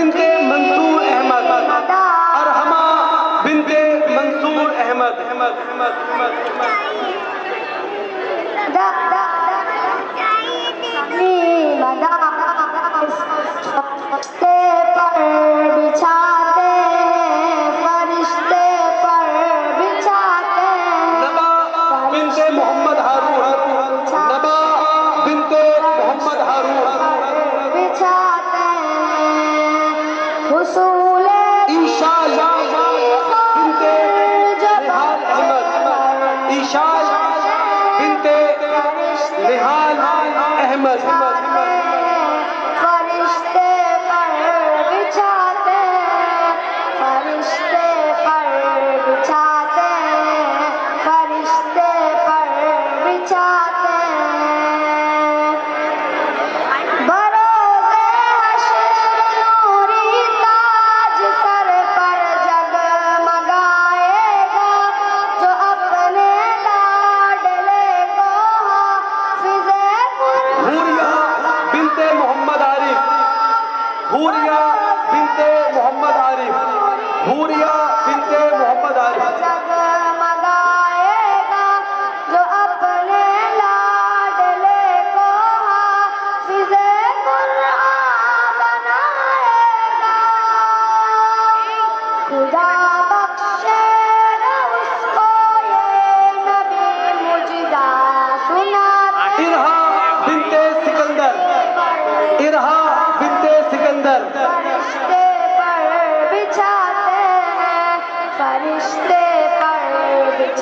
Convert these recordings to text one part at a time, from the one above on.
बिनते मंसूर अहमद, अरहमा बिनते मंसूर अहमद।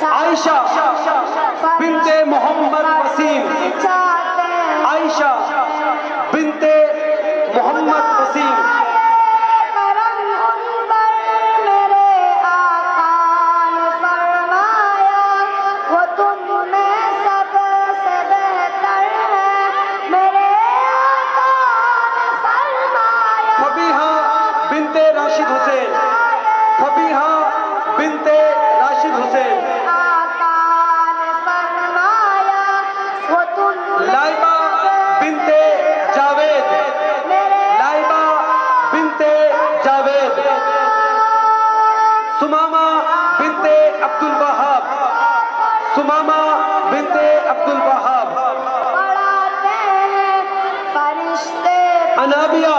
आयशा बिनते मोहम्मद वसीम, आयशा बिनते मोहम्मद वसीम। फबीहा बिनते राशिद हुसैन, फबीहा बिनते राशिद हुसैन। लाइबा बिनते जावेद, लाइबा बिनते जावेद। सुमामा बिनते अब्दुल वहाब, सुमामा बिनते अब्दुल वहाब। अनाबिया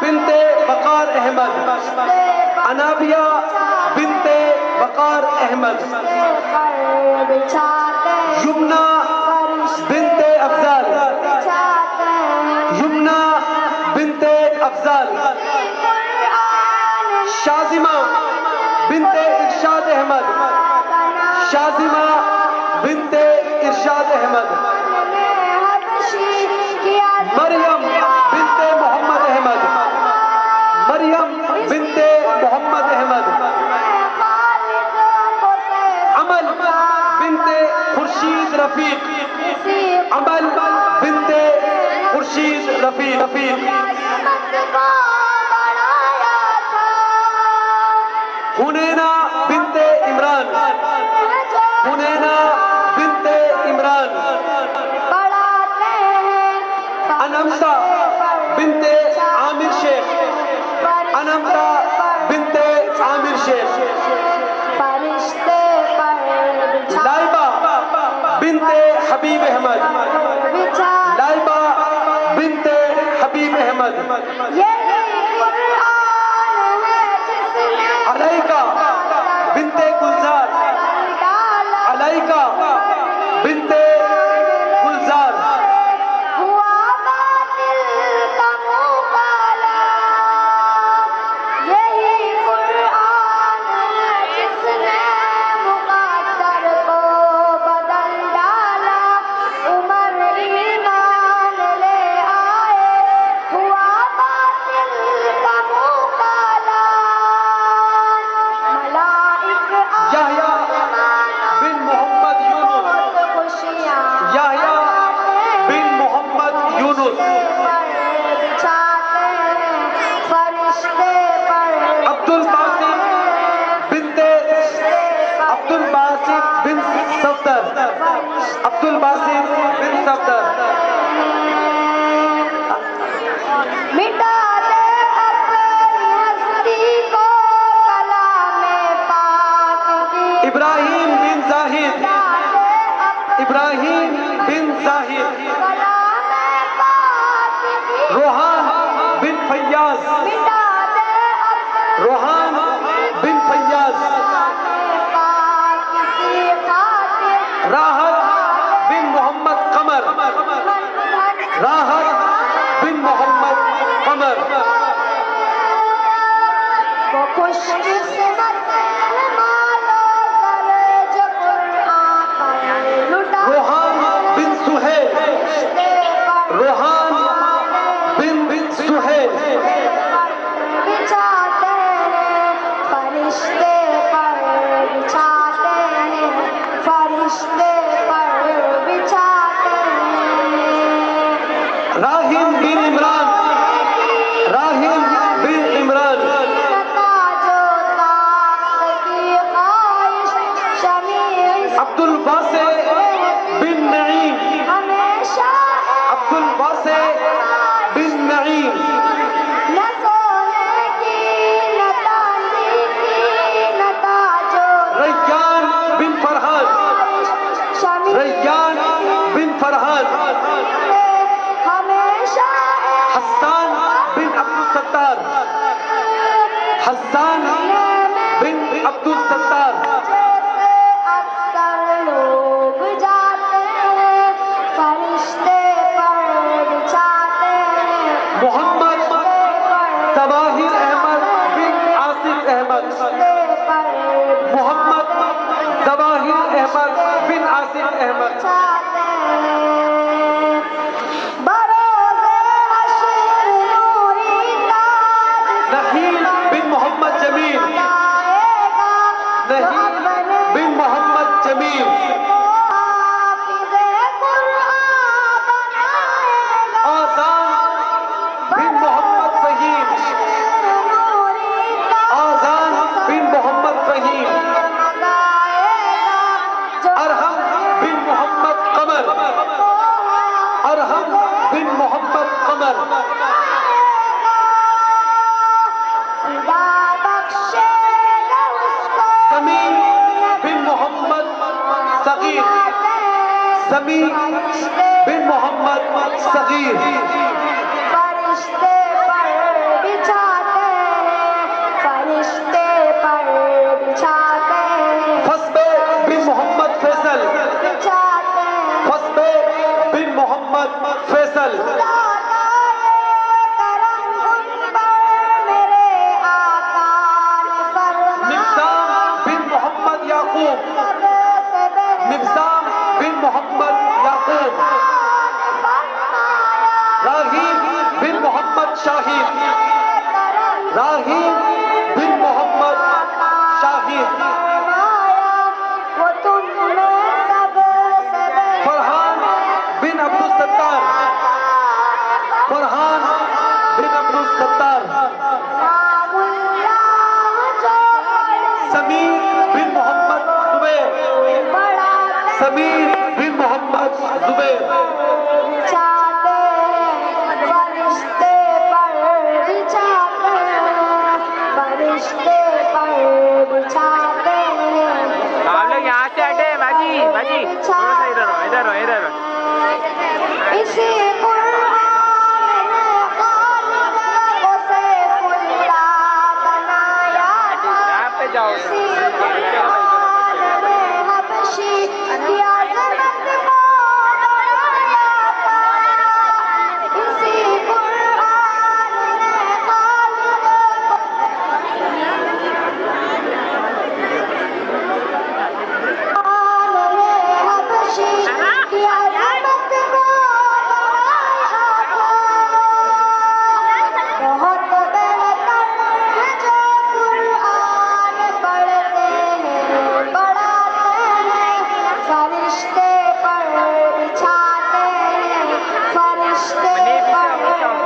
बिनते वकार अहमद, अनाबिया बिनते वकार अहमद। युमना बिनते अफजल, युमना बिनते अफजल। शाजिमा बिनते इरशाद अहमद, शाजिमा बिनते इरशाद अहमद। मरियम बिनते मोहम्मद अहमद, मरियम बिनते मोहम्मद अहमद। अमल बिनते खुर्शीद रफीक, अमल बिनते खुर्शीद रफीक। हुनैना बिनते इमरान, हुनैना बिनते इमरान। अनमता बिनते आमिर शेख, अनमता बिनते आमिर शेख। लाइबा बिनते हबीब अहमद, लाइबा बिनते हबीब अहमद। अलैका बिनते गुलजार, अलैका बिनते गुलजार। अब्दुल बासित बिन सफदर। मिटा दे अपने अब्दुल सत्तार। जैसे अक्सर लोग जाते हैं फरिश्ते पर बिछाते हैं। मोहम्मद जवाहिर अहमद बिन आसिफ अहमद। मोहम्मद जवाहिर अहमद बिन आसिफ अहमद। नहील बिन मोहम्मद जमील। नहील बिन मोहम्मद जमील। आजान बिन मोहम्मद फहीम। आजान बिन मोहम्मद फहीम। अरहम बिन मोहम्मद कमर। अरहम बिन मोहम्मद कमर। समीर बिन मोहम्मद सगीर। समीर बिन मोहम्मद सगीर। फरिश्ते पर बिछाते हैं फरिश्ते पर बिछाते हैं। फसबे बिन मोहम्मद फैसल। बिछाते हैं फसबे बिन मोहम्मद फैसल। मिब्साम बिन मोहम्मद याकूब। मिब्साम बिन मोहम्मद याकूब। राहीम बिन मोहम्मद शाहीद। राहीम बिन मोहम्मद शाहीद। फरहान बिन अब्दुल सत्तार। फरहान बिन अब्दुल सत्तार। समीर बिन मोहम्मद जुबैर। समीर बिन मोहम्मद जुबैर। फरिश्ते पर बिछाते हैं फरिश्ते पर बिछाते हैं। आप लोग यहाँ से हटे बाजी बाजी थोड़ा सा इधर हो इधर हो इधर हो। इसी कुरान ने खालिक को सैफुल्लाह बनाया था। यहाँ पे जाओ इसी कुरान ने हबशी की अज़मत को बनाया था। इसी कुरान ने खालिक हबशी की अज़मत को बनाया था। बहुत बेहतर है जो कुरान पढ़ते हैं पढ़ाते हैं फरिश्ते पर बिछाते हैं फरिश्ते पर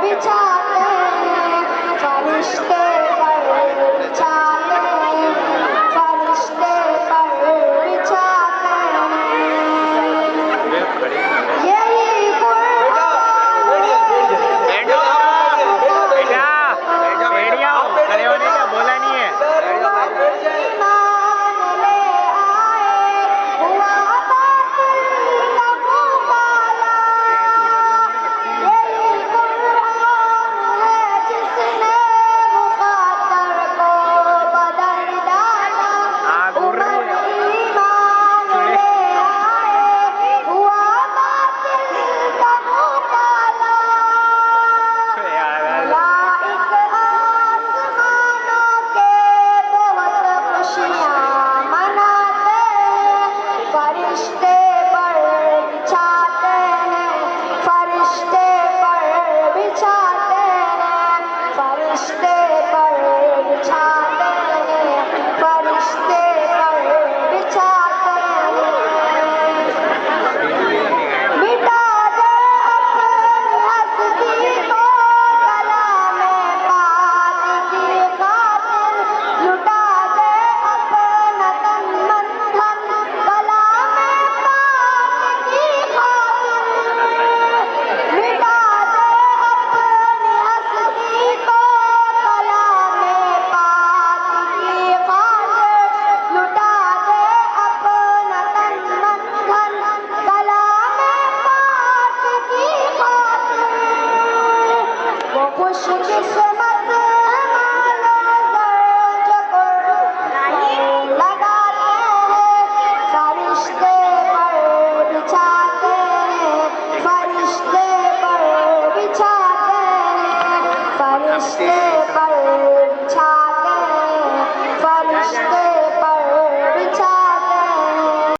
बिछाते हैं फरिश्ते पर बिछाते हैं फरिश्ते पर बिछाते हैं। यही कुरान बैठो बेटा बैठ जाओ खड़े होने का बोला नहीं है। ईमान ले आए हुआ बातिल का मुकाला। यही कुरान है जिसने मुखातर को बदल डाला। उमर ईमान ले आए हुआ बातिल का मुकाला। मलाइक आसमानों के बहुत खुशियाँ मनाते हैं फरिश्ते पर बिछाते हैं फरिश्ते पर बिछाते हैं फरिश्ते पर बिछाते हैं फरिश्ते